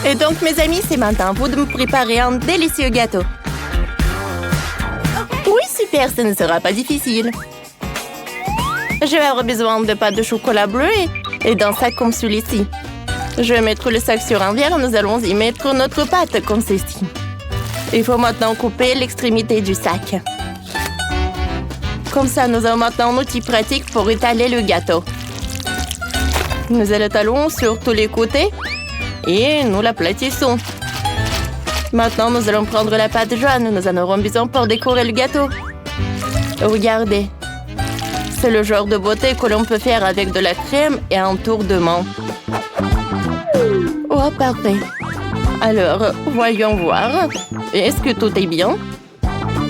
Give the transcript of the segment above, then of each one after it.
Et donc, mes amis, c'est maintenant à vous de me préparer un délicieux gâteau. Oui, super, ce ne sera pas difficile. Je vais avoir besoin de pâte de chocolat bleu et d'un sac comme celui-ci. Je vais mettre le sac sur un verre et nous allons y mettre notre pâte comme ceci. Il faut maintenant couper l'extrémité du sac. Comme ça, nous avons maintenant un outil pratique pour étaler le gâteau. Nous l'étalons sur tous les côtés et nous l'aplatissons. Maintenant, nous allons prendre la pâte jaune. Nous en aurons besoin pour décorer le gâteau. Regardez. C'est le genre de beauté que l'on peut faire avec de la crème et un tour de main. Oh, parfait. Alors, voyons voir. Est-ce que tout est bien?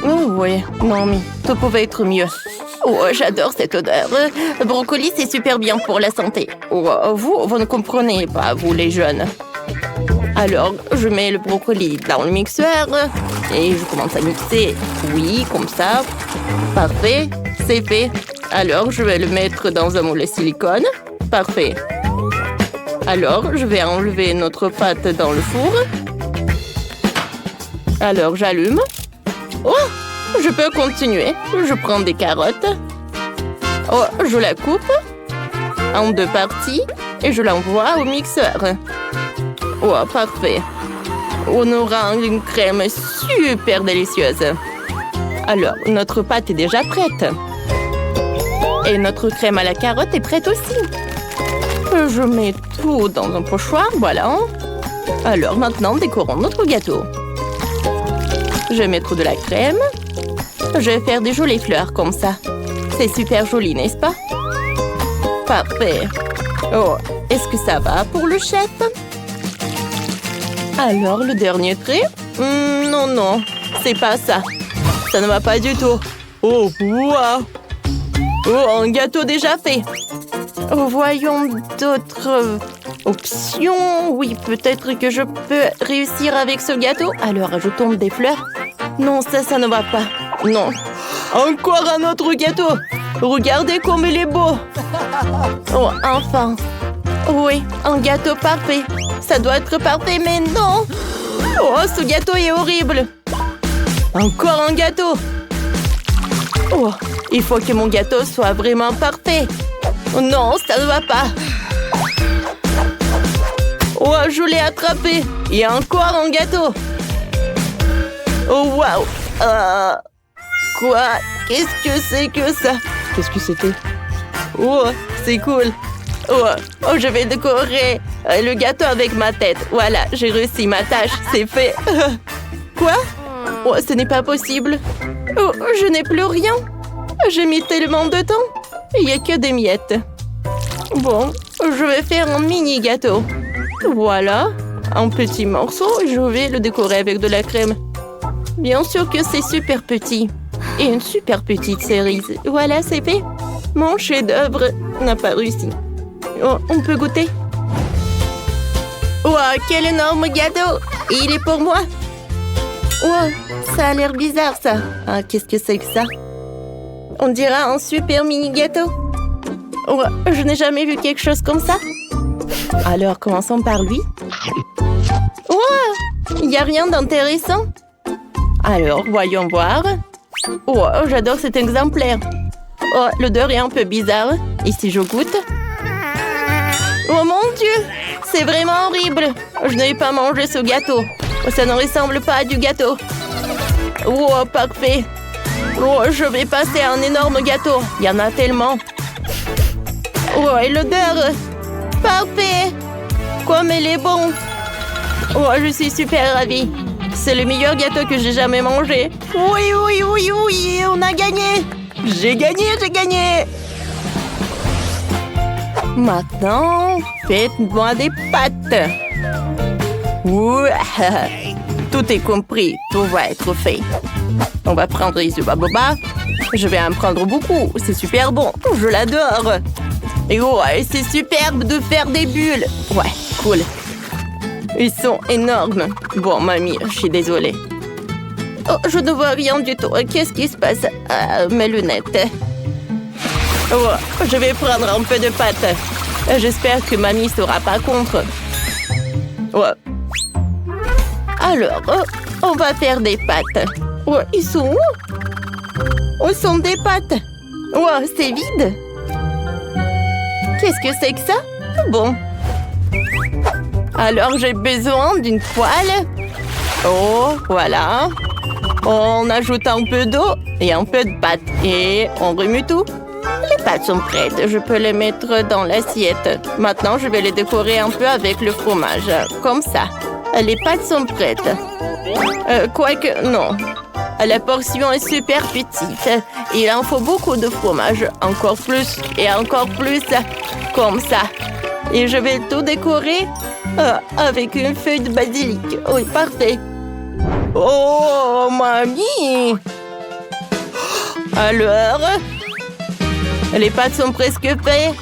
Oh oui, non mais tout pouvait être mieux. Oh, j'adore cette odeur. Le brocoli, c'est super bien pour la santé. Oh, vous ne comprenez pas, vous les jeunes. Alors, je mets le brocoli dans le mixeur et je commence à mixer. Oui, comme ça. Parfait, c'est fait. Alors, je vais le mettre dans un moule silicone. Parfait. Alors, je vais enlever notre pâte dans le four. Alors, j'allume. Oh, je peux continuer. Je prends des carottes. Oh, je la coupe en 2 parties et je l'envoie au mixeur. Oh, parfait. On aura une crème super délicieuse. Alors, notre pâte est déjà prête. Et notre crème à la carotte est prête aussi. Je mets tout dans un pochoir, voilà. Alors, maintenant, décorons notre gâteau. Je vais mettre de la crème. Je vais faire des jolies fleurs comme ça. C'est super joli, n'est-ce pas? Parfait. Oh, est-ce que ça va pour le chef? Alors, le dernier trait? Non, non, c'est pas ça. Ça ne va pas du tout. Oh, waouh! Oh, un gâteau déjà fait. Oh, voyons d'autres options. Oui, peut-être que je peux réussir avec ce gâteau. Alors, ajoutons des fleurs. Non, ça ne va pas. Non. Encore un autre gâteau. Regardez comme il est beau. Oh, enfin. Oui, un gâteau parfait. Ça doit être parfait, mais non. Oh, ce gâteau est horrible. Encore un gâteau. Oh, il faut que mon gâteau soit vraiment parfait. Non, ça ne va pas. Oh, je l'ai attrapé. Il y a encore un gâteau. Oh, waouh. Quoi? Qu'est-ce que c'est que ça? Qu'est-ce que c'était? Oh, c'est cool. Oh, je vais décorer le gâteau avec ma tête. Voilà, j'ai réussi ma tâche. C'est fait. Quoi? Oh, ce n'est pas possible. Oh, je n'ai plus rien. J'ai mis tellement de temps. Il n'y a que des miettes. Bon, je vais faire un mini gâteau. Voilà, un petit morceau. Je vais le décorer avec de la crème. Bien sûr que c'est super petit. Et une super petite cerise. Voilà, c'est fait. Mon chef-d'œuvre n'a pas réussi. Oh, on peut goûter. Wow, quel énorme gâteau! Il est pour moi. Wow, ça a l'air bizarre, ça. Ah, qu'est-ce que c'est que ça? On dirait un super mini gâteau. Oh, je n'ai jamais vu quelque chose comme ça. Alors, commençons par lui. Wow, il n'y a rien d'intéressant. Alors, voyons voir. Oh, j'adore cet exemplaire. Oh, l'odeur est un peu bizarre. Ici, je goûte. Oh mon Dieu, c'est vraiment horrible. Je n'ai pas mangé ce gâteau. Ça ne ressemble pas à du gâteau. Oh, parfait. Oh, je vais passer à un énorme gâteau. Il y en a tellement. Oh, et l'odeur. Parfait. Comme elle est bon. Oh, je suis super ravie. C'est le meilleur gâteau que j'ai jamais mangé. Oui, oui, oui, oui, on a gagné. J'ai gagné. Maintenant, faites-moi des pâtes. Ouah. Tout est compris, tout va être fait. On va prendre les baobabs. Je vais en prendre beaucoup, c'est super bon, je l'adore. Et ouais, c'est superbe de faire des bulles. Ouais, cool. Ils sont énormes. Bon, mamie, je suis désolée. Oh, je ne vois rien du tout. Qu'est-ce qui se passe? Mes lunettes. Oh, je vais prendre un peu de pâte. J'espère que mamie ne sera pas contre. Oh, Alors, on va faire des pâtes. Oh, ils sont où? Où sont des pâtes? Oh, c'est vide. Qu'est-ce que c'est que ça? Bon. Alors, j'ai besoin d'une poêle. Oh, voilà. On ajoute un peu d'eau et un peu de pâte. Et on remue tout. Les pâtes sont prêtes. Je peux les mettre dans l'assiette. Maintenant, je vais les décorer un peu avec le fromage. Comme ça. Les pâtes sont prêtes. Quoique, non. La portion est super petite. Il en faut beaucoup de fromage. Encore plus et encore plus. Comme ça. Et je vais tout décorer avec une feuille de basilic. Oui, parfait. Oh, mamie! Alors, les pâtes sont presque prêtes.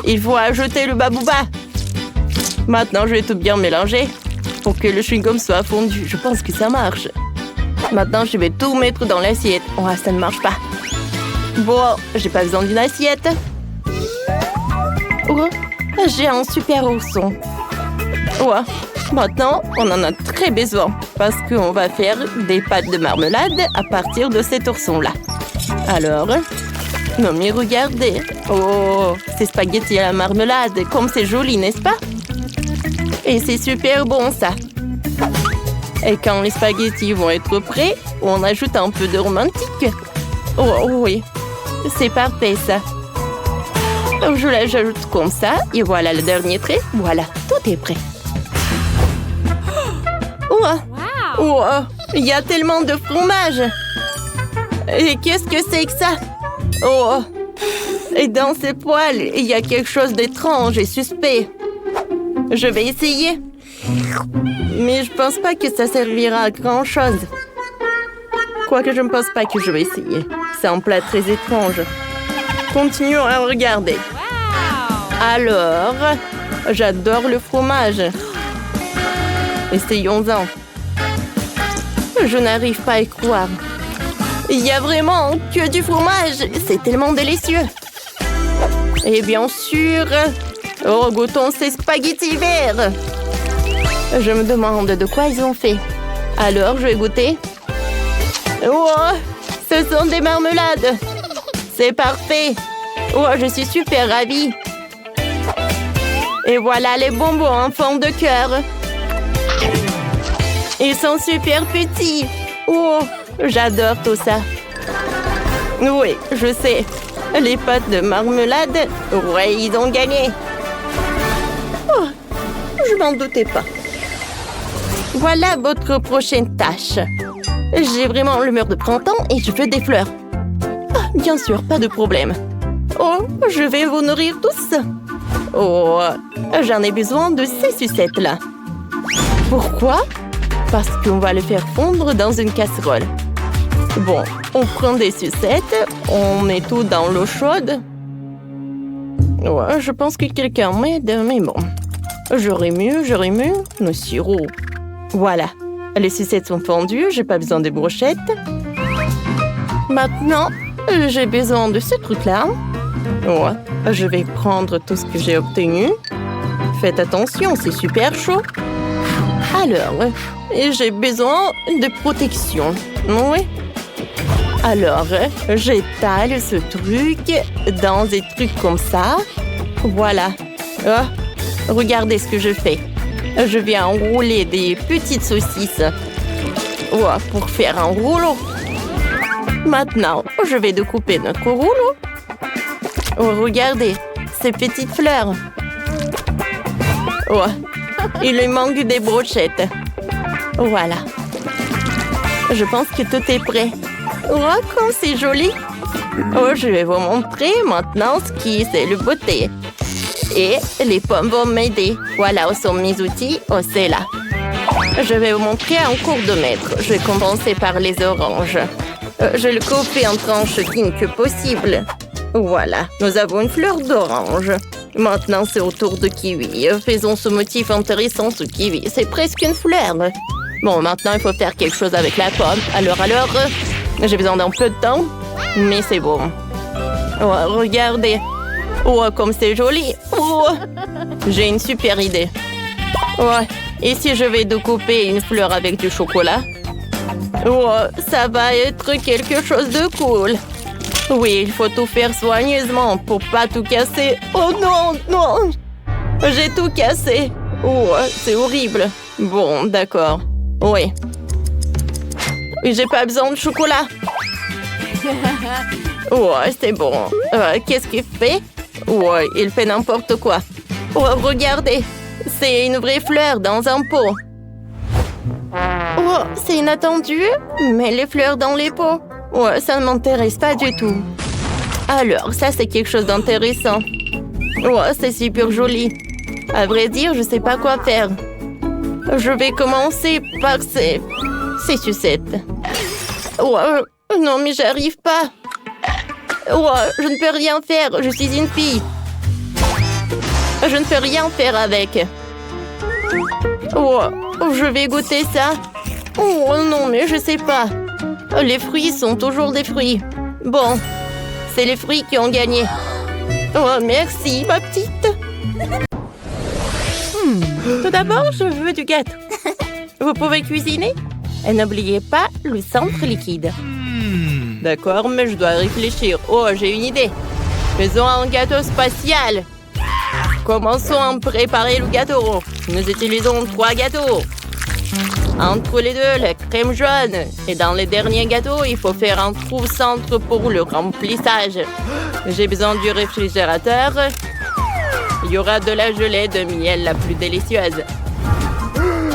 Il faut ajouter le babouba. Maintenant, je vais tout bien mélanger pour que le chewing-gum soit fondu. Je pense que ça marche. Maintenant, je vais tout mettre dans l'assiette. Oh, ça ne marche pas. Bon, j'ai pas besoin d'une assiette. Oh, j'ai un super ourson. Oh, maintenant, on en a très besoin parce qu'on va faire des pâtes de marmelade à partir de cet ourson-là. Alors, non mais regardez. Oh, c'est spaghettis à la marmelade. Comme c'est joli, n'est-ce pas? Et c'est super bon, ça. Et quand les spaghettis vont être prêts, on ajoute un peu de romantique. Oh oui, c'est parfait, ça. Je l'ajoute comme ça. Et voilà le dernier trait. Voilà, tout est prêt. Oh, il y a tellement de fromage. Et qu'est-ce que c'est que ça? Oh, et dans ces poêles, il y a quelque chose d'étrange et suspect. Je vais essayer. Mais je pense pas que ça servira à grand-chose. Quoique je ne pense pas que je vais essayer. C'est un plat très étrange. Continuons à regarder. Alors, j'adore le fromage. Essayons-en. Je n'arrive pas à y croire. Il y a vraiment que du fromage. C'est tellement délicieux. Et bien sûr, goûtons ces spaghettis verts. Je me demande de quoi ils ont fait. Alors, je vais goûter. Oh, ce sont des marmelades. C'est parfait. Oh, je suis super ravie. Et voilà les bonbons en forme de cœur. Ils sont super petits. Oh, j'adore tout ça. Oui, je sais. Les pâtes de marmelade, ouais, ils ont gagné. Oh, je m'en doutais pas. Voilà votre prochaine tâche. J'ai vraiment l'humeur de printemps et je veux des fleurs. Ah, bien sûr, pas de problème. Oh, je vais vous nourrir tous. Oh, j'en ai besoin de ces sucettes-là. Pourquoi? Parce qu'on va les faire fondre dans une casserole. Bon, on prend des sucettes, on met tout dans l'eau chaude. Ouais, je pense que quelqu'un m'aide, mais bon. Je remue le sirop. Voilà, les sucettes sont fondues, j'ai pas besoin des brochettes. Maintenant, j'ai besoin de ce truc-là. Ouais, je vais prendre tout ce que j'ai obtenu. Faites attention, c'est super chaud. Alors, j'ai besoin de protection. Oui. Alors, j'étale ce truc dans des trucs comme ça. Voilà. Oh, regardez ce que je fais. Je vais enrouler des petites saucisses. Oh, pour faire un rouleau. Maintenant, je vais découper notre rouleau. Oh, regardez, ces petites fleurs. Oh, il lui manque des brochettes. Voilà. Je pense que tout est prêt. Oh, comme c'est joli. Oh, je vais vous montrer maintenant ce qui c'est le beauté. Et les pommes vont m'aider. Voilà où sont mes outils. Oh, c'est là. Je vais vous montrer en cours de maître. Je vais commencer par les oranges. Je le coupe en tranches fines que possible. Voilà, nous avons une fleur d'orange. Maintenant, c'est au tour de kiwi. Faisons ce motif intéressant sous kiwi. C'est presque une fleur. Bon, maintenant, il faut faire quelque chose avec la pomme. Alors, j'ai besoin d'un peu de temps, mais c'est bon. Oh, regardez. Oh, comme c'est joli. Oh, j'ai une super idée. Ouais, Et si je vais découper une fleur avec du chocolat? Oh, ça va être quelque chose de cool. Oui, il faut tout faire soigneusement pour pas tout casser. Oh non, non! J'ai tout cassé. Oh, c'est horrible. Bon, d'accord. Oui. J'ai pas besoin de chocolat. Oh, c'est bon. Qu'est-ce qu'il fait? Oh, il fait n'importe quoi. Oh, regardez. C'est une vraie fleur dans un pot. Oh, c'est inattendu. Mais les fleurs dans les pots. Oh, ça ne m'intéresse pas du tout. Alors, ça, c'est quelque chose d'intéressant. Oh, c'est super joli. À vrai dire, je sais pas quoi faire. Je vais commencer par ces sucettes. Oh, non, mais j'arrive pas. Oh, je ne peux rien faire. Je suis une fille. Je ne peux rien faire avec. Oh, je vais goûter ça. Oh non, mais je sais pas. Les fruits sont toujours des fruits. Bon, c'est les fruits qui ont gagné. Oh, merci, ma petite. Tout d'abord, je veux du gâteau. Vous pouvez cuisiner? Et n'oubliez pas le centre liquide. D'accord, mais je dois réfléchir. Oh, j'ai une idée. Faisons un gâteau spatial. Commençons à préparer le gâteau. Nous utilisons 3 gâteaux. Entre les deux, la crème jaune. Et dans les derniers gâteaux, il faut faire un trou centre pour le remplissage. J'ai besoin du réfrigérateur. Il y aura de la gelée de miel la plus délicieuse.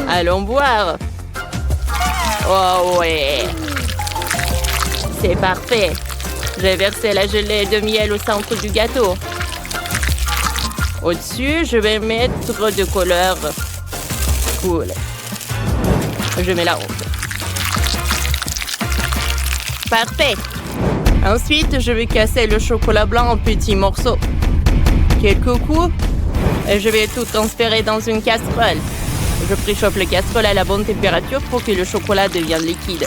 Allons boire. Oh ouais. C'est parfait. J'ai versé la gelée de miel au centre du gâteau. Au-dessus, je vais mettre de couleur. Cool. Je mets la ronde. Parfait. Ensuite, je vais casser le chocolat blanc en petits morceaux. Quelques coups, et je vais tout transférer dans une casserole. Je préchauffe la casserole à la bonne température pour que le chocolat devienne liquide.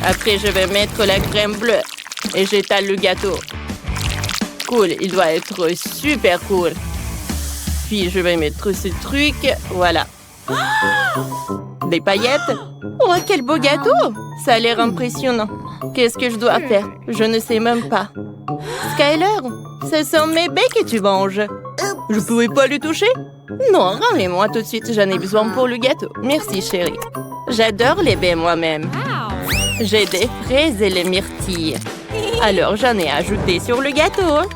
Après, je vais mettre la crème bleue et j'étale le gâteau. Cool, il doit être super cool. Puis, je vais mettre ce truc, voilà. Des paillettes. Oh, quel beau gâteau! Ça a l'air impressionnant. Qu'est-ce que je dois faire? Je ne sais même pas. Skyler, ce sont mes baies que tu manges. Je pouvais pas les toucher? Non, ramène-moi tout de suite, j'en ai besoin pour le gâteau. Merci, chérie. J'adore les baies moi-même. J'ai des fraises et les myrtilles. Alors, j'en ai ajouté sur le gâteau.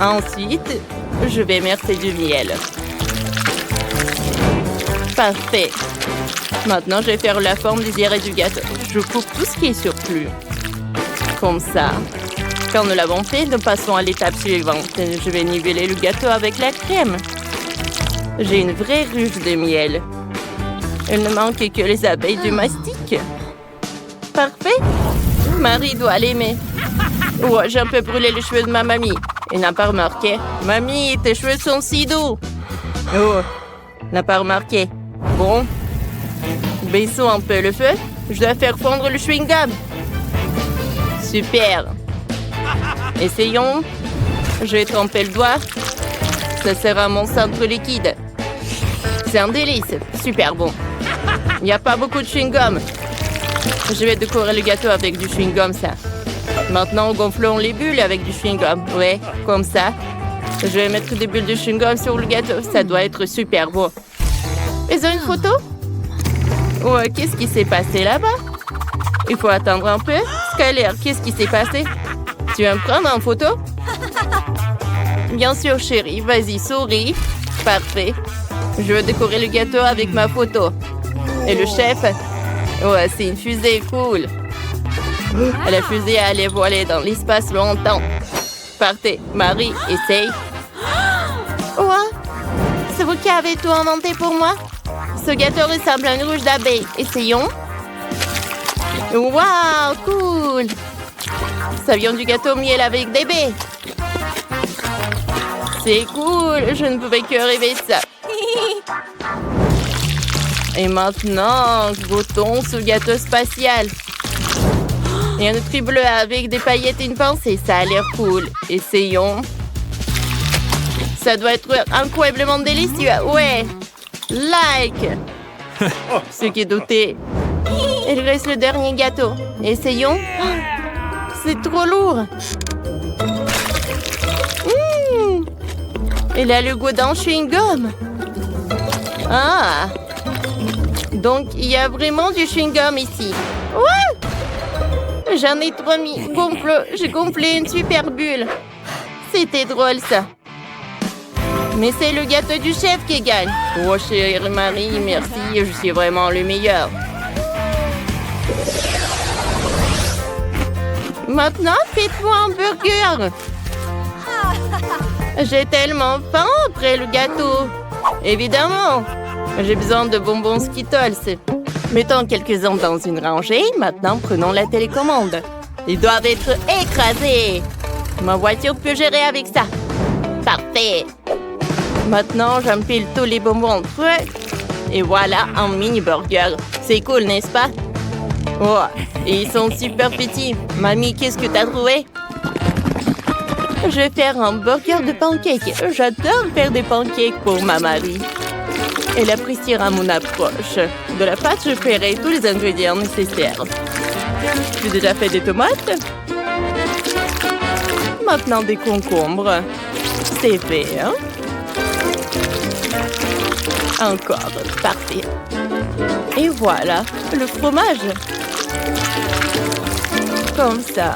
Ensuite, je vais mettre du miel. Parfait. Maintenant, je vais faire la forme désirée du gâteau. Je coupe tout ce qui est surplus. Comme ça. Quand nous l'avons fait, nous passons à l'étape suivante. Je vais niveler le gâteau avec la crème. J'ai une vraie ruche de miel. Il ne manque que les abeilles du mastic. Parfait. Marie doit l'aimer. Oh, j'ai un peu brûlé les cheveux de ma mamie. Elle n'a pas remarqué. Mamie, tes cheveux sont si doux. Oh, n'a pas remarqué. Bon. Baissons un peu le feu. Je dois faire fondre le chewing-gum. Super. Essayons. Je vais tremper le doigt. Ça sera mon centre liquide. C'est un délice. Super bon. Il n'y a pas beaucoup de chewing-gum. Je vais décorer le gâteau avec du chewing-gum, ça. Maintenant, gonflons les bulles avec du chewing-gum. Ouais, comme ça. Je vais mettre des bulles de chewing-gum sur le gâteau. Ça doit être super beau. Ils ont une photo? Oh, qu'est-ce qui s'est passé là-bas? Il faut attendre un peu. Skyler, qu'est-ce qui s'est passé? Tu veux me prendre en photo? Bien sûr, chérie. Vas-y, souris. Parfait. Je veux décorer le gâteau avec ma photo. Et le chef? Oh, c'est une fusée cool. La fusée allait voler dans l'espace longtemps. Partez, Marie, essaye. Oh, c'est vous qui avez tout inventé pour moi? Ce gâteau ressemble à une ruche d'abeilles. Essayons. Waouh, cool! Ça vient du gâteau miel avec des baies. C'est cool, je ne pouvais que rêver ça. Et maintenant, goûtons ce gâteau spatial. Et un truc bleu avec des paillettes et une pensée, ça a l'air cool. Essayons. Ça doit être incroyablement délicieux, ouais. Like. Ce qui est douté. Il reste le dernier gâteau. Essayons. C'est trop lourd. Il a le goût d'un chewing-gum. Ah. Donc, il y a vraiment du chewing-gum ici. Ouais. J'en ai trop mis. J'ai gonflé une super bulle. C'était drôle, ça. Mais c'est le gâteau du chef qui gagne. Oh, chérie Marie, merci. Je suis vraiment le meilleur. Maintenant, faites-moi un burger. J'ai tellement faim après le gâteau. Évidemment. J'ai besoin de bonbons Skittles. Mettons quelques-uns dans une rangée. Maintenant, prenons la télécommande. Ils doivent être écrasés. Ma voiture peut gérer avec ça. Parfait. Maintenant, j'empile tous les bonbons entre eux. Et voilà un mini-burger. C'est cool, n'est-ce pas? Oh, et ils sont super petits. Mamie, qu'est-ce que t'as trouvé? Je vais faire un burger de pancakes. J'adore faire des pancakes pour ma Marie. Elle appréciera mon approche. De la pâte, je ferai tous les ingrédients nécessaires. J'ai déjà fait des tomates. Maintenant, des concombres. C'est fait, hein? Encore, parfait. Et voilà, le fromage. Comme ça.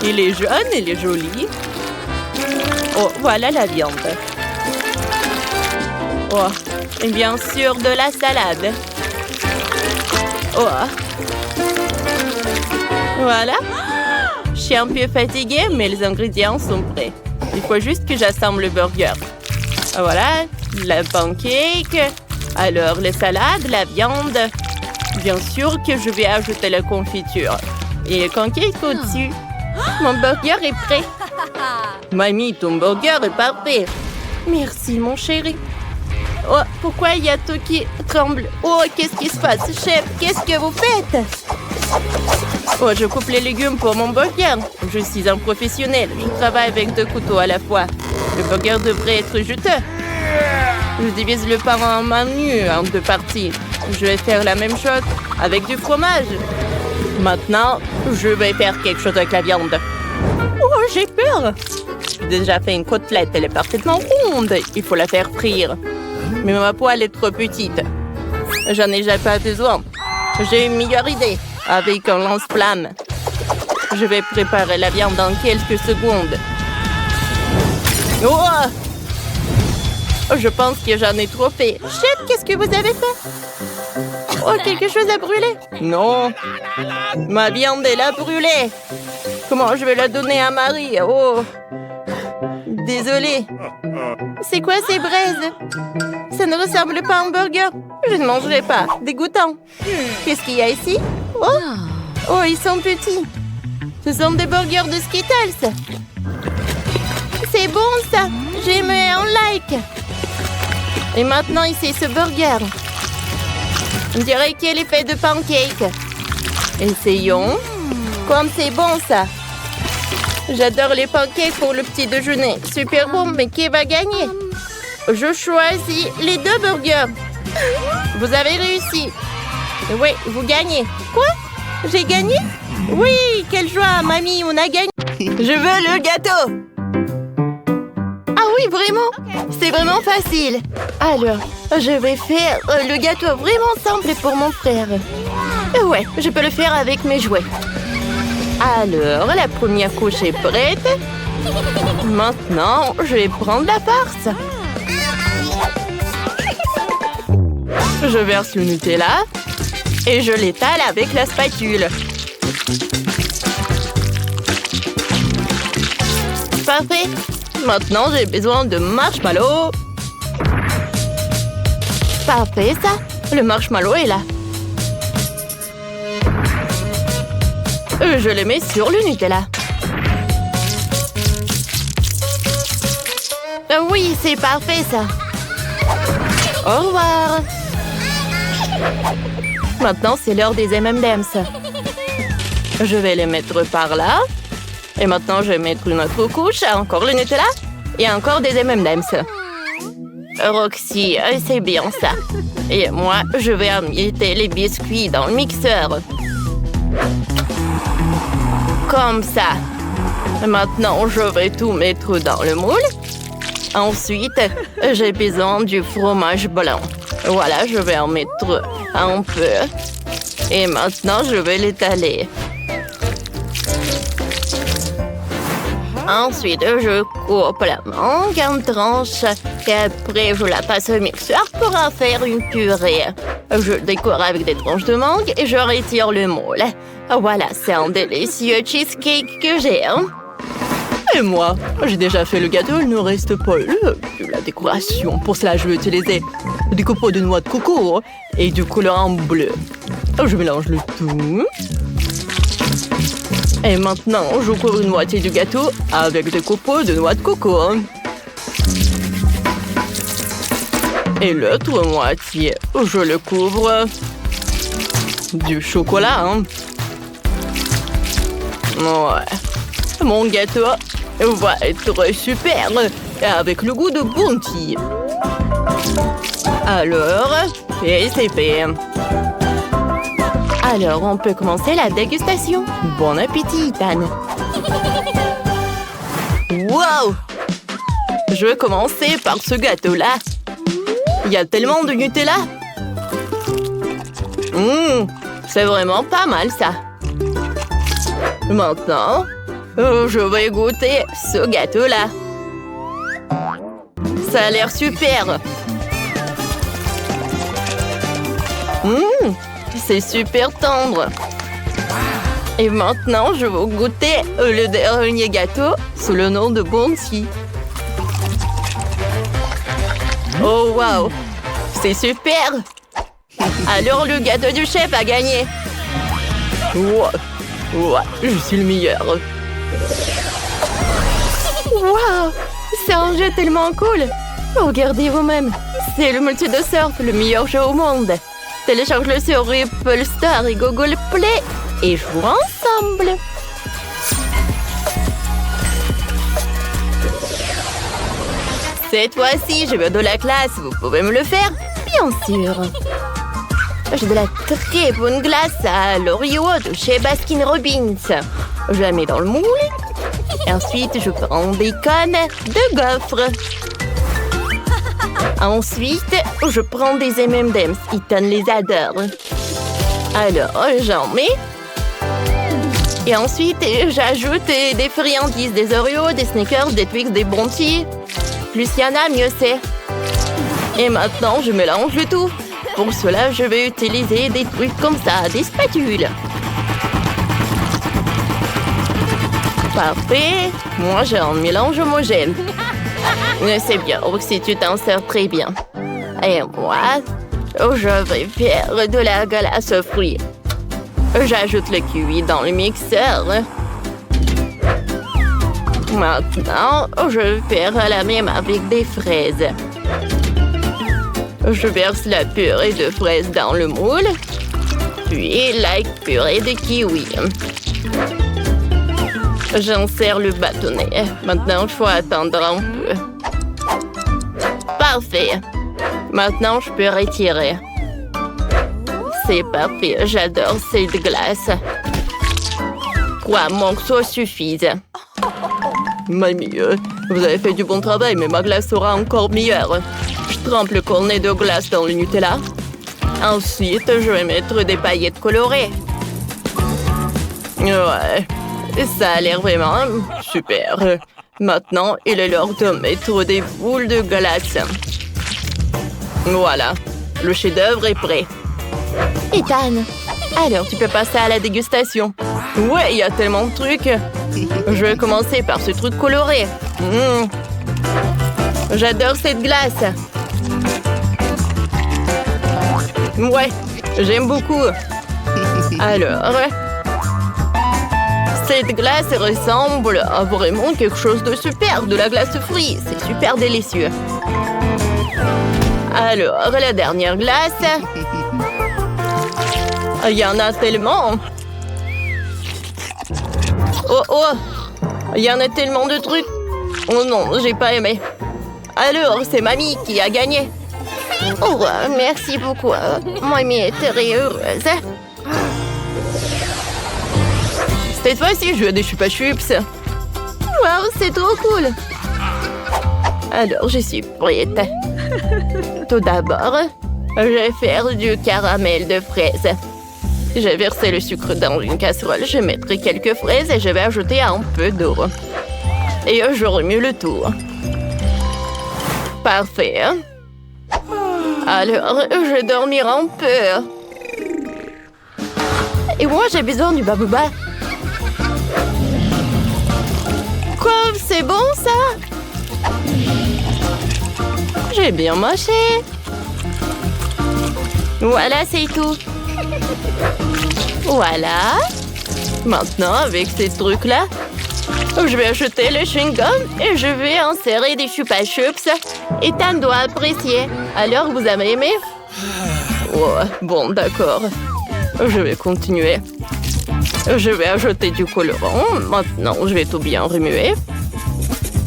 Il est jaune, il est joli. Oh, voilà la viande. Oh, et bien sûr de la salade. Oh. Voilà. Je suis un peu fatiguée, mais les ingrédients sont prêts. Il faut juste que j'assemble le burger. Voilà, la pancake. Alors, les salades, la viande. Bien sûr que je vais ajouter la confiture. Et le pancake au-dessus. Mon burger est prêt. Mamie, ton burger est parfait. Merci, mon chéri. Oh, pourquoi il y a tout qui tremble? Oh, qu'est-ce qui se passe? Chef, qu'est-ce que vous faites? Oh, je coupe les légumes pour mon burger. Je suis un professionnel. Je travaille avec 2 couteaux à la fois. Le burger devrait être juteux. Je divise le pain en menu en 2 parties. Je vais faire la même chose avec du fromage. Maintenant, je vais faire quelque chose avec la viande. Oh, j'ai peur. J'ai déjà fait une côtelette. Elle est parfaitement ronde. Il faut la faire frire. Mais ma poêle est trop petite. J'en ai déjà pas besoin. J'ai une meilleure idée. Avec un lance-flamme. Je vais préparer la viande en quelques secondes. Oh! Je pense que j'en ai trop fait. Chef, qu'est-ce que vous avez fait? Oh, quelque chose a brûlé? Non. Ma viande, elle a brûlé. Comment je vais la donner à Marie? Oh. Désolée. C'est quoi ces braises? Ça ne ressemble pas à un burger. Je ne mangerai pas. Dégoûtant. Qu'est-ce qu'il y a ici? Oh. Oh, ils sont petits. Ce sont des burgers de Skittles. C'est bon, ça. J'ai mis un like. Et maintenant, ici, ce burger. On dirait qu'il est fait de pancakes. Essayons. Comme c'est bon, ça. J'adore les pancakes pour le petit déjeuner. Super bon, mais qui va gagner? Je choisis les 2 burgers. Vous avez réussi. Oui, vous gagnez. Quoi? J'ai gagné? Oui, quelle joie, mamie, on a gagné. Je veux le gâteau. Ah oui, vraiment? C'est vraiment facile. Alors, je vais faire le gâteau vraiment simple pour mon frère. Ouais, je peux le faire avec mes jouets. Alors, la première couche est prête. Maintenant, je vais prendre la farce. Je verse le Nutella et je l'étale avec la spatule. Parfait. Maintenant, j'ai besoin de marshmallow. Parfait, ça. Le marshmallow est là. Je le mets sur le Nutella. Oui, c'est parfait, ça. Au revoir. Maintenant, c'est l'heure des M&M's. Je vais les mettre par là. Et maintenant, je vais mettre une autre couche. Encore le Nutella. Et encore des M&M's. Roxy, c'est bien ça. Et moi, je vais emietter les biscuits dans le mixeur. Comme ça. Maintenant, je vais tout mettre dans le moule. Ensuite, j'ai besoin du fromage blanc. Voilà, je vais en mettre un peu. Et maintenant, je vais l'étaler. Ensuite, je coupe la mangue en tranches. Et après, je la passe au mixeur pour en faire une purée. Je décore avec des tranches de mangue et je retire le moule. Voilà, c'est un délicieux cheesecake que j'ai. Et moi, j'ai déjà fait le gâteau, il ne reste pas la décoration. Pour cela, je vais utiliser des copeaux de noix de coco et du colorant bleu. Je mélange le tout. Et maintenant, je couvre une moitié du gâteau avec des copeaux de noix de coco. Et l'autre moitié, je le couvre du chocolat. Ouais. Mon gâteau va être super avec le goût de Bounty. Alors, et c'est fait. Alors, on peut commencer la dégustation. Bon appétit, Ethan. Wow! Je vais commencer par ce gâteau-là. Il y a tellement de Nutella. C'est vraiment pas mal, ça. Maintenant, je vais goûter ce gâteau-là. Ça a l'air super. C'est super tendre. Et maintenant, je vais goûter le dernier gâteau sous le nom de Bounty. Oh, wow! C'est super! Alors, le gâteau du chef a gagné. Ouais, je suis le meilleur. Wow! C'est un jeu tellement cool! Regardez vous-même. C'est le multi de surf, le meilleur jeu au monde. Télécharge-le sur Apple Store et Google Play et jouons ensemble. Cette fois-ci, je veux de la classe. Vous pouvez me le faire? Bien sûr. J'ai de la très bonne glace à l'Oreo de chez Baskin Robbins. Je la mets dans le moule. Et ensuite, je prends des cônes de gaufres. Ensuite, je prends des M&M's. Ethan les adore. Alors, j'en mets. Et ensuite, j'ajoute des friandises, des Oreos, des Snickers, des Twix, des Bounty. Plus il y en a, mieux c'est. Et maintenant, je mélange le tout. Pour cela, je vais utiliser des trucs comme ça, des spatules. Parfait. Moi, j'ai un mélange homogène. C'est bien, Roxy, tu t'en sers très bien. Et moi, je vais faire de la glace aux fruits. J'ajoute le kiwi dans le mixeur. Maintenant, je vais faire la même avec des fraises. Je verse la purée de fraises dans le moule, puis la purée de kiwi. J'insère le bâtonnet. Maintenant, il faut attendre un peu. Parfait. Maintenant, je peux retirer. C'est parfait. J'adore cette glace. 3 morceaux suffisent. Mamie, vous avez fait du bon travail, mais ma glace sera encore meilleure. Je trempe le cornet de glace dans le Nutella. Ensuite, je vais mettre des paillettes colorées. Ouais, ça a l'air vraiment super. Maintenant, il est l'heure de mettre des boules de glace. Voilà, le chef-d'œuvre est prêt. Ethan, alors tu peux passer à la dégustation. Ouais, il y a tellement de trucs. Je vais commencer par ce truc coloré. J'adore cette glace. Ouais, j'aime beaucoup. Alors, cette glace ressemble à vraiment quelque chose de super, de la glace fruits. C'est super délicieux. Alors, la dernière glace. Il y en a tellement. Oh, il y en a tellement de trucs. Oh non, j'ai pas aimé. Alors, c'est mamie qui a gagné. Oh, merci beaucoup. Mamie est très heureuse. Cette fois-ci, je veux des chupa chups. Wow, c'est trop cool. Alors, je suis prête. Tout d'abord, je vais faire du caramel de fraise. Je vais verser le sucre dans une casserole. Je mettrai quelques fraises et je vais ajouter un peu d'eau. Et je remue le tout. Parfait. Alors, je vais dormir un peu. Et moi, j'ai besoin du babouba. Quoi? C'est bon, ça? J'ai bien mâché. Voilà, c'est tout. Voilà. Maintenant, avec ces trucs-là, je vais acheter le chewing-gum et je vais insérer des chupa chups. Et Tan doit apprécier. Alors, vous avez aimé? Oh, bon, d'accord. Je vais continuer. Je vais ajouter du colorant. Maintenant, je vais tout bien remuer.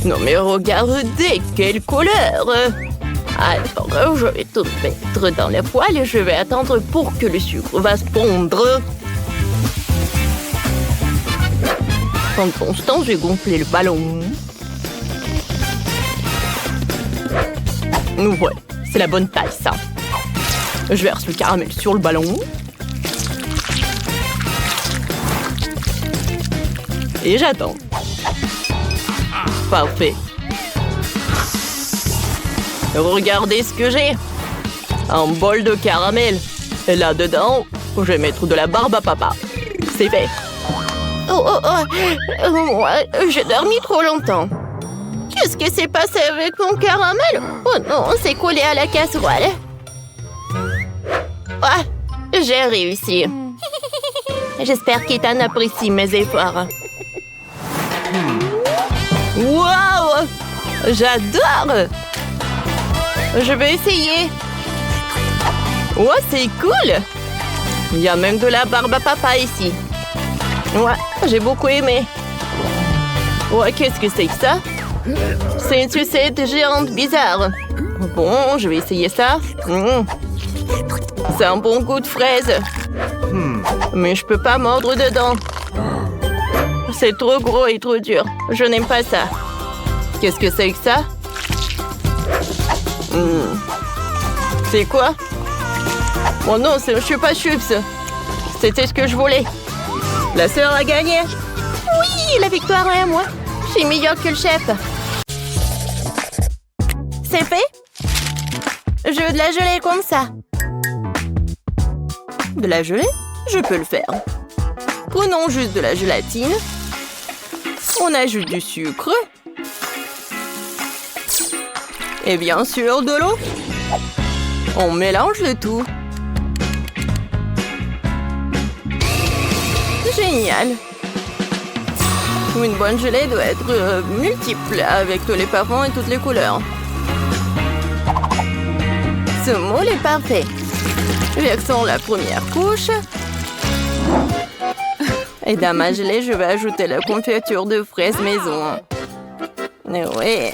Non, mais regardez, quelle couleur! Alors, je vais tout mettre dans la poêle et je vais attendre pour que le sucre va se fondre. Pendant ce temps, je vais gonfler le ballon. Ouais, c'est la bonne taille, ça. Je verse le caramel sur le ballon. Et j'attends. Parfait. Regardez ce que j'ai. Un bol de caramel. Et là-dedans, je vais mettre de la barbe à papa. C'est fait. Moi, j'ai dormi trop longtemps. Qu'est-ce qui s'est passé avec mon caramel? Oh non, c'est collé à la casserole. Ah, j'ai réussi. J'espère qu'Ethan apprécie mes efforts. Wow! J'adore! Je vais essayer. Oh, c'est cool! Il y a même de la barbe à papa ici. Ouais, j'ai beaucoup aimé. Ouais, qu'est-ce que c'est que ça? C'est une sucette géante bizarre. Bon, je vais essayer ça. C'est un bon goût de fraise. Mais je peux pas mordre dedans. C'est trop gros et trop dur. Je n'aime pas ça. Qu'est-ce que c'est que ça? C'est quoi? Oh non, c'est un chupa chups. C'était ce que je voulais. La sœur a gagné. Oui, la victoire est à moi. Je suis meilleure que le chef. C'est fait? Je veux de la gelée comme ça. De la gelée? Je peux le faire. Prenons juste de la gélatine. On ajoute du sucre. Et bien sûr, de l'eau. On mélange le tout. Génial. Une bonne gelée doit être multiple, avec tous les parfums et toutes les couleurs. Ce moule est parfait. Versons la première couche. Et dans ma gelée, je vais ajouter la confiture de fraises maison. Oui.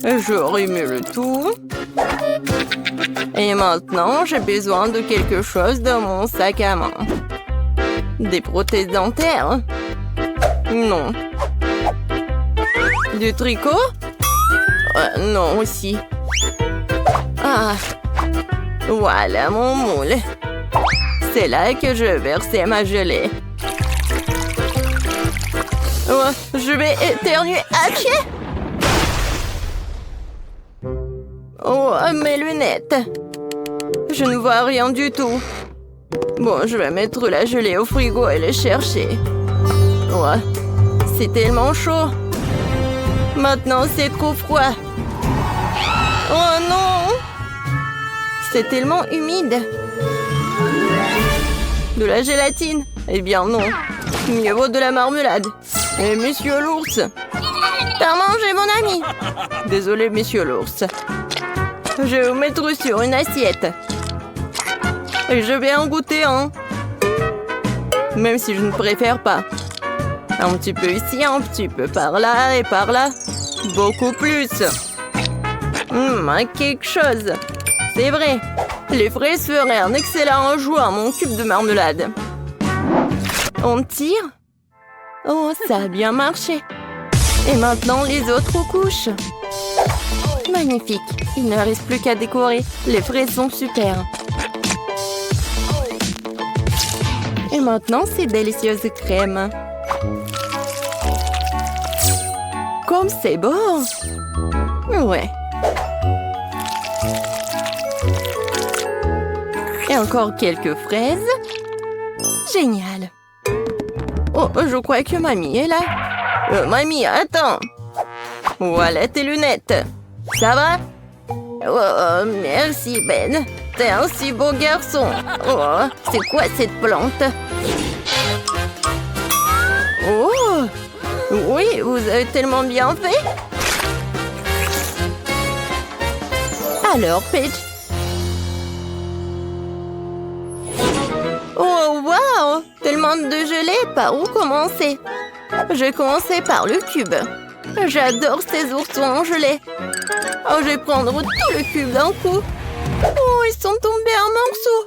Je remue le tout. Et maintenant, j'ai besoin de quelque chose dans mon sac à main. Des prothèses dentaires? Non. Du tricot? Non aussi. Ah. Voilà mon moule. C'est là que je vais verser ma gelée. Oh, je vais éternuer. Achie! Oh, mes lunettes. Je ne vois rien du tout. Bon, je vais mettre la gelée au frigo et les chercher. Oh, c'est tellement chaud. Maintenant, c'est trop froid. Oh non! C'est tellement humide. De la gélatine? Eh bien non. Mieux vaut de la marmelade. Et monsieur l'ours. T'as mangé mon ami. Désolé, monsieur l'ours. Je vais vous mettre sur une assiette. Et je vais en goûter un. Même si je ne préfère pas. Un petit peu ici, un petit peu par là et par là. Beaucoup plus. Quelque chose. C'est vrai. Les fraises feraient un excellent jour à mon cube de marmelade. On tire. Oh, ça a bien marché. Et maintenant, les autres couches. Magnifique. Il ne reste plus qu'à décorer. Les fraises sont super. Et maintenant, ces délicieuses crèmes. Comme c'est beau. Ouais. Et encore quelques fraises. Génial. Oh, je crois que mamie est là. Mamie, attends. Voilà tes lunettes. Ça va? Oh, merci Ben. T'es un si beau garçon. Oh, c'est quoi cette plante? Oh, oui, vous avez tellement bien fait. Alors, Paige. Oh, wow! Tellement de gelée, par où commencer? Je vais commencer par le cube. J'adore ces oursons en gelée. Oh, je vais prendre tout le cube d'un coup. Oh, ils sont tombés en morceaux.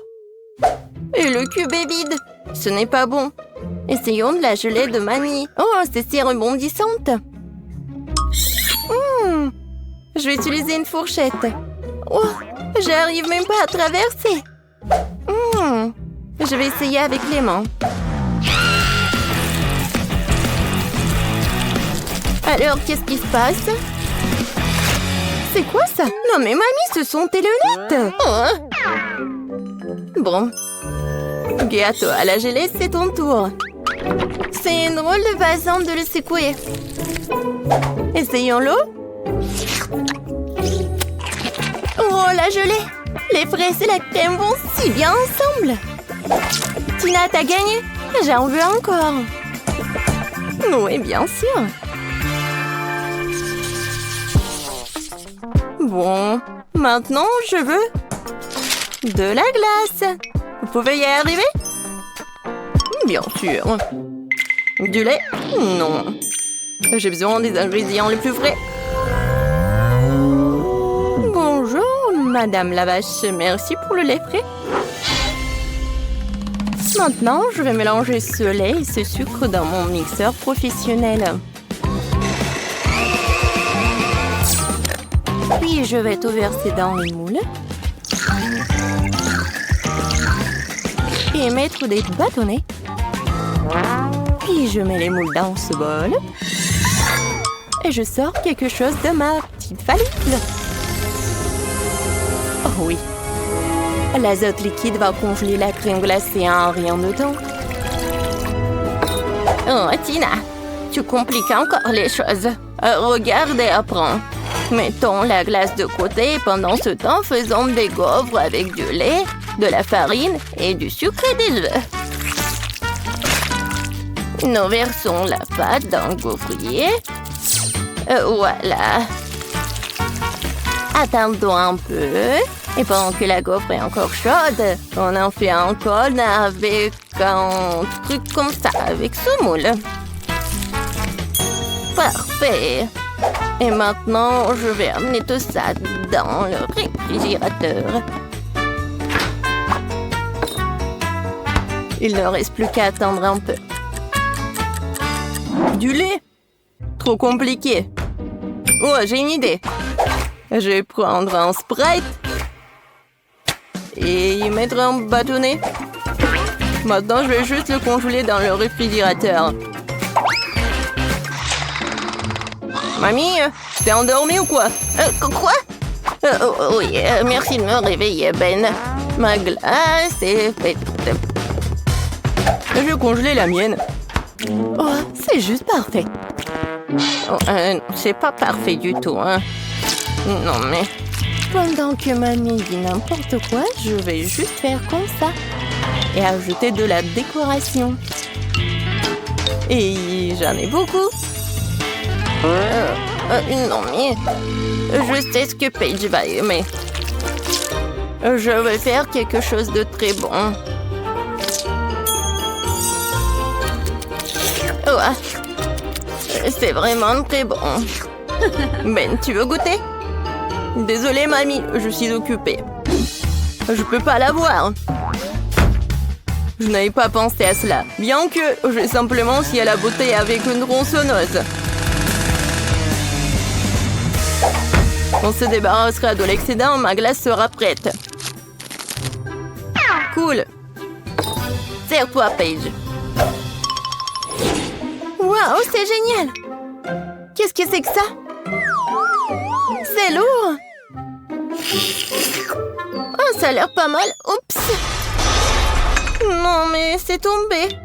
Et le cube est vide. Ce n'est pas bon. Essayons de la gelée de mamie. Oh, c'est si rebondissante. Je vais utiliser une fourchette. Oh, j'arrive même pas à traverser. Je vais essayer avec les mains. Alors, qu'est-ce qui se passe? C'est quoi ça? Non mais mamie, ce sont tes lunettes. Bon. Gâteau à la gelée, c'est ton tour. C'est une drôle de façon de le secouer. Essayons-le. Oh, la gelée! Les fraises et la crème vont si bien ensemble. Tina, t'as gagné? J'en veux encore. Oui, bien sûr. Bon, maintenant, je veux de la glace. Vous pouvez y arriver? Bien sûr. Du lait? Non. J'ai besoin des ingrédients les plus frais. Bonjour, Madame la vache. Merci pour le lait frais. Maintenant, je vais mélanger ce lait et ce sucre dans mon mixeur professionnel. Puis, je vais tout verser dans les moules. Et mettre des bâtonnets. Puis, je mets les moules dans ce bol. Et je sors quelque chose de ma petite valise. Oh oui. L'azote liquide va congeler la crème glacée en rien de temps. Oh, Tina, tu compliques encore les choses. Regarde et apprends. Mettons la glace de côté et pendant ce temps, faisons des gaufres avec du lait, de la farine et du sucre et des œufs. Nous versons la pâte dans le gaufrier. Voilà. Attendons un peu. Et pendant que la gaufre est encore chaude, on en fait un cône avec un truc comme ça, avec ce moule. Parfait. Et maintenant, je vais amener tout ça dans le réfrigérateur. Il ne reste plus qu'à attendre un peu. Du lait? Trop compliqué. Oh, j'ai une idée. Je vais prendre un Sprite et y mettre un bâtonnet. Maintenant, je vais juste le congeler dans le réfrigérateur. Mamie, t'es endormie ou quoi? Quoi? Oui, merci de me réveiller, Ben. Ma glace est faite. Je vais congeler la mienne. Oh, c'est juste parfait. Oh, c'est pas parfait du tout, hein. Non, mais... Pendant que mamie dit n'importe quoi, je vais juste faire comme ça. Et ajouter de la décoration. Et j'en ai beaucoup. Non, mais... Je sais ce que Paige va aimer. Je vais faire quelque chose de très bon. Oh, C'est vraiment très bon. Ben, tu veux goûter? Désolée, mamie, je suis occupée. Je peux pas l'avoir. Je n'avais pas pensé à cela. Bien que j'ai simplement scié la bouteille avec une tronçonneuse. On se débarrassera de l'excédent, ma glace sera prête. Cool. Serre-toi, Paige. Waouh, c'est génial. Qu'est-ce que c'est que ça? C'est lourd. Oh, ça a l'air pas mal. Oups. Non, mais c'est tombé.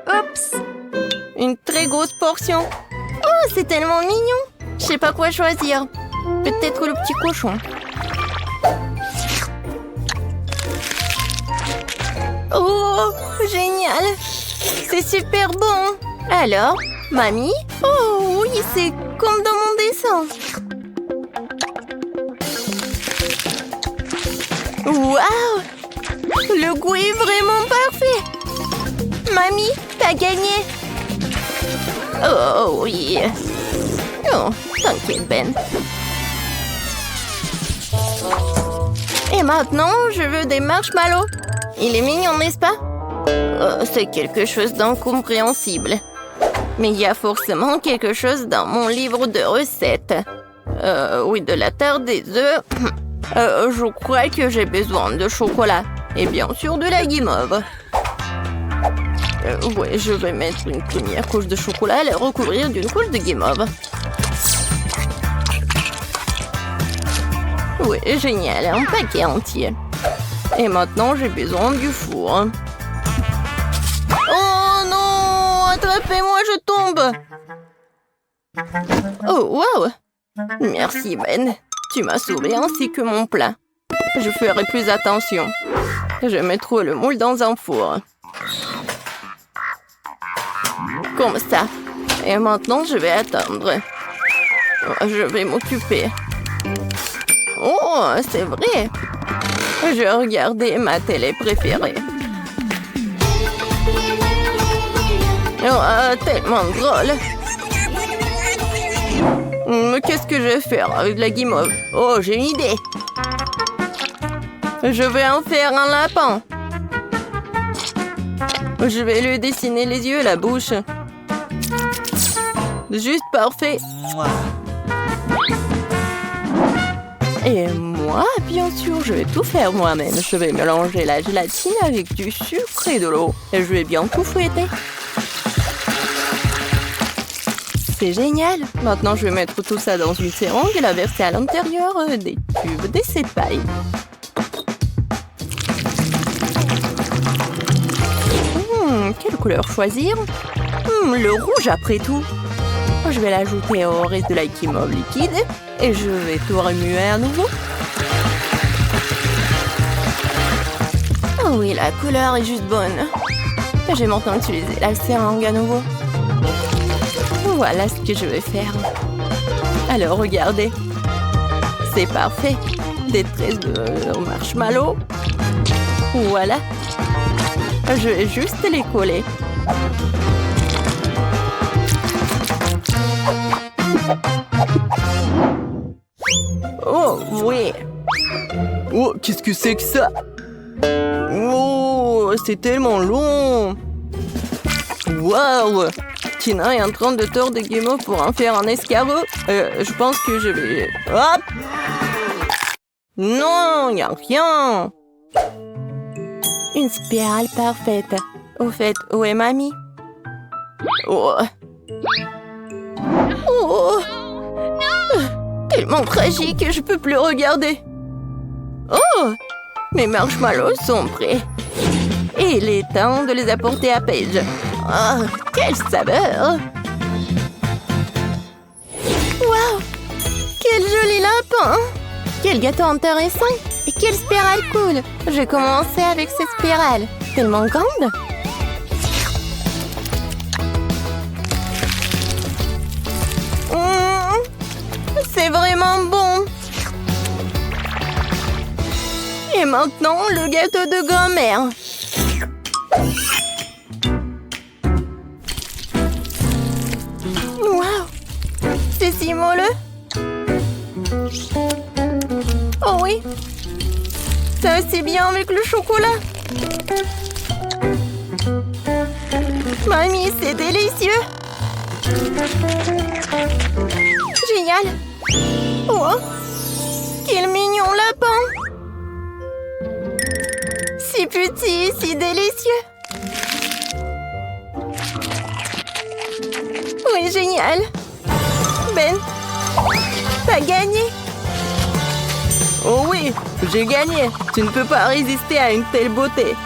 Oups. Une très grosse portion. Oh, c'est tellement mignon. Je sais pas quoi choisir. Peut-être le petit cochon. Oh, génial. C'est super bon. Alors, mamie? Oh oui, c'est comme dans mon dessin. Waouh! Le goût est vraiment parfait. Mamie, t'as gagné. Oh oui. Oh, t'inquiète, Ben. Et maintenant, je veux des marshmallows. Il est mignon, n'est-ce pas? Oh, c'est quelque chose d'incompréhensible. Mais il y a forcément quelque chose dans mon livre de recettes. Oui, de la terre des œufs. Je crois que j'ai besoin de chocolat. Et bien sûr de la guimauve. Oui, je vais mettre une première couche de chocolat et la recouvrir d'une couche de guimauve. Oui, génial, un paquet entier. Et maintenant, j'ai besoin du four. Oh non! Attrapez-moi, je tombe! Oh, wow! Merci, Ben. Tu m'as sauvé ainsi que mon plat. Je ferai plus attention. Je mettrai le moule dans un four. Comme ça. Et maintenant, je vais attendre. Je vais m'occuper. Oh, c'est vrai. Je regardais ma télé préférée. Oh, tellement drôle. Mais qu'est-ce que je vais faire avec la guimauve? Oh, j'ai une idée. Je vais en faire un lapin. Je vais lui dessiner les yeux et la bouche. Juste parfait. Et moi, bien sûr, je vais tout faire moi-même. Je vais mélanger la gélatine avec du sucre et de l'eau. Et je vais bien tout fouetter. C'est génial. Maintenant, je vais mettre tout ça dans une seringue et la verser à l'intérieur des tubes d'essai de paille. Quelle couleur choisir? Le rouge après tout. Je vais l'ajouter au reste de la guimauve liquide et je vais tout remuer à nouveau. Oh oui, la couleur est juste bonne. Je vais maintenant utiliser la seringue à nouveau. Voilà ce que je vais faire. Alors, regardez. C'est parfait. Des tresses de marshmallow. Voilà. Je vais juste les coller. Oh, oui. Oh, qu'est-ce que c'est que ça? Oh, c'est tellement long. Waouh! Tina est en train de tordre des guimauves pour en faire un escargot. Je pense que je vais... Hop! Non, il n'y a rien. Une spirale parfaite. Au fait, où est mamie? Oh. Oh. Tellement tragique, je peux plus regarder. Oh! Mes marshmallows sont prêts. Et il est temps de les apporter à Paige. Oh, quelle saveur! Waouh! Quel joli lapin! Quel gâteau intéressant! Et quelle spirale cool! Je vais commencer avec cette spirale. Tellement grande! C'est vraiment bon! Et maintenant, le gâteau de grand-mère. Waouh! Essayons-le. Oh oui. C'est assez bien avec le chocolat. Mamie, c'est délicieux. Génial. Oh, quel mignon lapin. Si petit, si délicieux. Oui, génial. Ben, t'as gagné. Oh oui, j'ai gagné. Tu ne peux pas résister à une telle beauté.